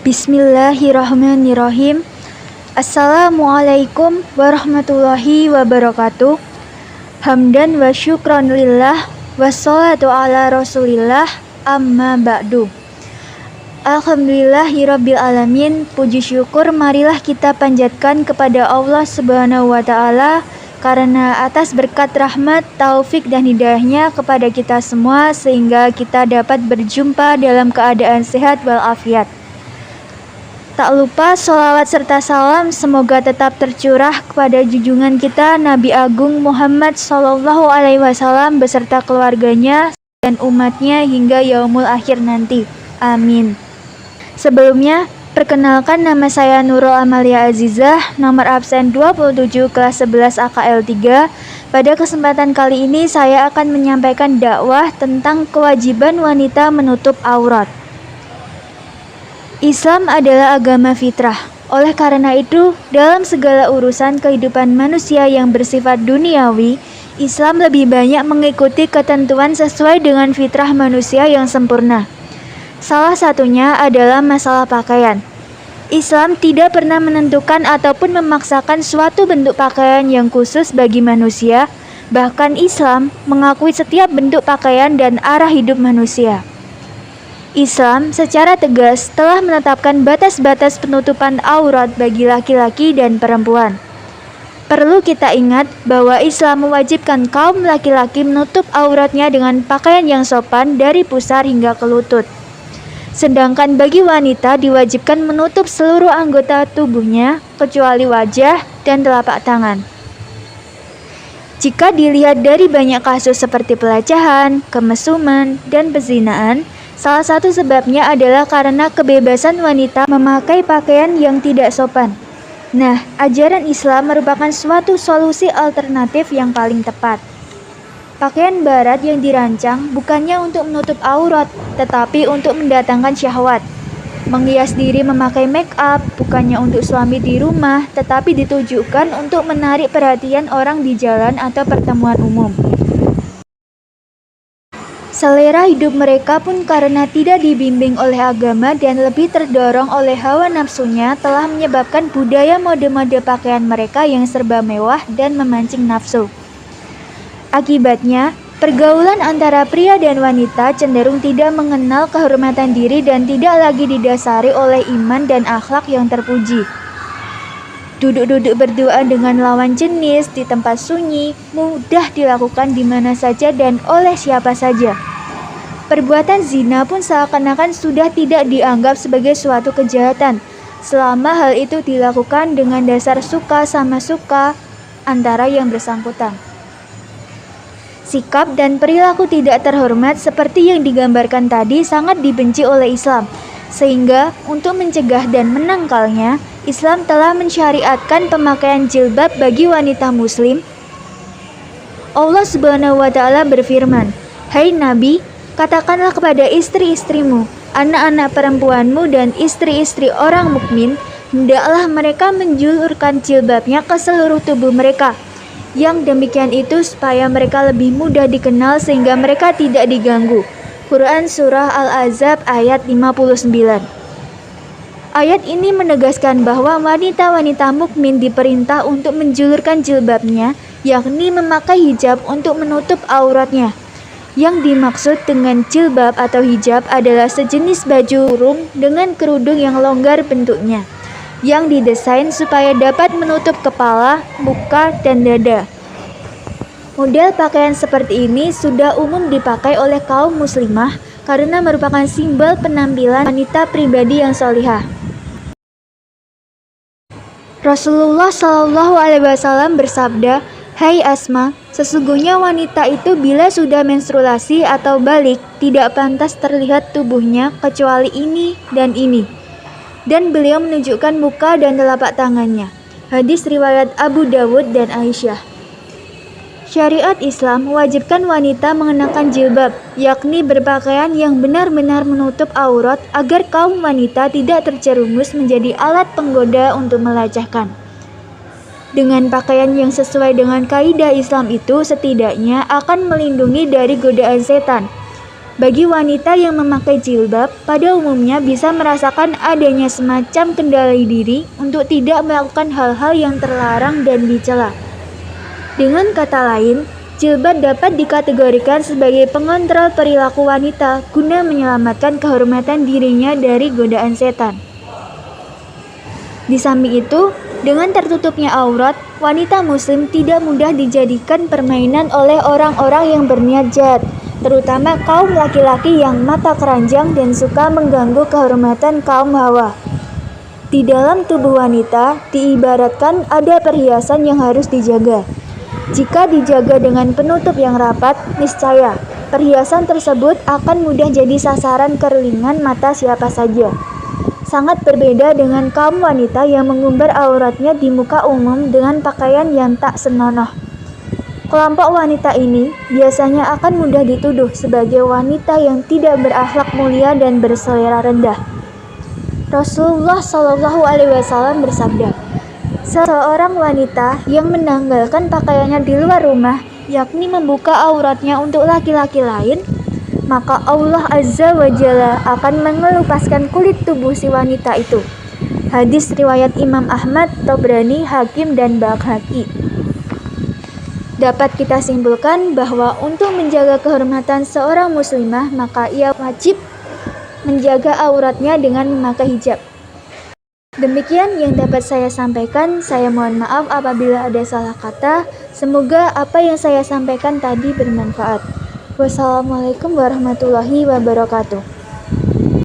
Bismillahirrahmanirrahim. Assalamualaikum warahmatullahi wabarakatuh. Hamdan wa syukran lillah, wassalatu ala rasulillah, amma ba'du. Alhamdulillahirabbil alamin. Puji syukur marilah kita panjatkan kepada Allah Subhanahu wa taala karena atas berkat rahmat, taufik dan hidayahnya kepada kita semua sehingga kita dapat berjumpa dalam keadaan sehat walafiat. Tak lupa sholawat serta salam semoga tetap tercurah kepada junjungan kita Nabi Agung Muhammad SAW beserta keluarganya dan umatnya hingga yaumul akhir nanti. Amin. Sebelumnya, perkenalkan nama saya Nurul Amalia Azizah, nomor absen 27 kelas 11 AKL 3. Pada kesempatan kali ini saya akan menyampaikan dakwah tentang kewajiban wanita menutup aurat. Islam adalah agama fitrah. Oleh karena itu, dalam segala urusan kehidupan manusia yang bersifat duniawi, Islam lebih banyak mengikuti ketentuan sesuai dengan fitrah manusia yang sempurna. Salah satunya adalah masalah pakaian. Islam tidak pernah menentukan ataupun memaksakan suatu bentuk pakaian yang khusus bagi manusia. Bahkan Islam mengakui setiap bentuk pakaian dan arah hidup manusia. Islam secara tegas telah menetapkan batas-batas penutupan aurat bagi laki-laki dan perempuan. Perlu kita ingat bahwa Islam mewajibkan kaum laki-laki menutup auratnya dengan pakaian yang sopan dari pusar hingga ke lutut. Sedangkan bagi wanita diwajibkan menutup seluruh anggota tubuhnya kecuali wajah dan telapak tangan. Jika dilihat dari banyak kasus seperti pelecehan, kemesuman, dan pezinaan, salah satu sebabnya adalah karena kebebasan wanita memakai pakaian yang tidak sopan. Nah, ajaran Islam merupakan suatu solusi alternatif yang paling tepat. Pakaian barat yang dirancang bukannya untuk menutup aurat, tetapi untuk mendatangkan syahwat. Menghias diri memakai make up bukannya untuk suami di rumah, tetapi ditujukan untuk menarik perhatian orang di jalan atau pertemuan umum. Selera hidup mereka pun karena tidak dibimbing oleh agama dan lebih terdorong oleh hawa nafsunya telah menyebabkan budaya mode-mode pakaian mereka yang serba mewah dan memancing nafsu. Akibatnya, pergaulan antara pria dan wanita cenderung tidak mengenal kehormatan diri dan tidak lagi didasari oleh iman dan akhlak yang terpuji. Duduk-duduk berduaan dengan lawan jenis di tempat sunyi mudah dilakukan di mana saja dan oleh siapa saja. Perbuatan zina pun seakan-akan sudah tidak dianggap sebagai suatu kejahatan, selama hal itu dilakukan dengan dasar suka sama suka antara yang bersangkutan. Sikap dan perilaku tidak terhormat seperti yang digambarkan tadi sangat dibenci oleh Islam, sehingga untuk mencegah dan menangkalnya, Islam telah mensyariatkan pemakaian jilbab bagi wanita muslim. Allah Subhanahu wa taala berfirman, "Hai Nabi, katakanlah kepada istri-istrimu, anak-anak perempuanmu dan istri-istri orang mukmin, hendaklah mereka menjulurkan jilbabnya ke seluruh tubuh mereka." Yang demikian itu supaya mereka lebih mudah dikenal sehingga mereka tidak diganggu. Quran Surah Al-Ahzab ayat 59. Ayat ini menegaskan bahwa wanita-wanita mukmin diperintah untuk menjulurkan jilbabnya, yakni memakai hijab untuk menutup auratnya. Yang dimaksud dengan jilbab atau hijab adalah sejenis baju kurung dengan kerudung yang longgar bentuknya, yang didesain supaya dapat menutup kepala, muka, dan dada. Model pakaian seperti ini sudah umum dipakai oleh kaum muslimah karena merupakan simbol penampilan wanita pribadi yang sholihah. Rasulullah SAW bersabda, "Hai Asma, sesungguhnya wanita itu bila sudah menstruasi atau balik tidak pantas terlihat tubuhnya kecuali ini dan ini." Dan beliau menunjukkan muka dan telapak tangannya. Hadis riwayat Abu Dawud dan Aisyah. Syariat Islam mewajibkan wanita mengenakan jilbab, yakni berpakaian yang benar-benar menutup aurat agar kaum wanita tidak terjerumus menjadi alat penggoda untuk melecehkan. Dengan pakaian yang sesuai dengan kaidah Islam itu setidaknya akan melindungi dari godaan setan. Bagi wanita yang memakai jilbab, pada umumnya bisa merasakan adanya semacam kendali diri untuk tidak melakukan hal-hal yang terlarang dan dicela. Dengan kata lain, jilbab dapat dikategorikan sebagai pengontrol perilaku wanita guna menyelamatkan kehormatan dirinya dari godaan setan. Di samping itu, dengan tertutupnya aurat, wanita muslim tidak mudah dijadikan permainan oleh orang-orang yang berniat jahat, terutama kaum laki-laki yang mata keranjang dan suka mengganggu kehormatan kaum hawa. Di dalam tubuh wanita, diibaratkan ada perhiasan yang harus dijaga. Jika dijaga dengan penutup yang rapat, niscaya perhiasan tersebut akan mudah jadi sasaran kerelingan mata siapa saja. Sangat berbeda dengan kaum wanita yang mengumbar auratnya di muka umum dengan pakaian yang tak senonoh. Kelompok wanita ini biasanya akan mudah dituduh sebagai wanita yang tidak berakhlak mulia dan berselera rendah. Rasulullah Shallallahu Alaihi Wasallam bersabda, seorang wanita yang menanggalkan pakaiannya di luar rumah, yakni membuka auratnya untuk laki-laki lain, maka Allah Azza wa Jalla akan mengelupaskan kulit tubuh si wanita itu. Hadis riwayat Imam Ahmad, Tabrani, Hakim, dan Baihaqi. Dapat kita simpulkan bahwa untuk menjaga kehormatan seorang muslimah, maka ia wajib menjaga auratnya dengan memakai hijab. Demikian yang dapat saya sampaikan. Saya mohon maaf apabila ada salah kata. Semoga apa yang saya sampaikan tadi bermanfaat. Wassalamualaikum warahmatullahi wabarakatuh.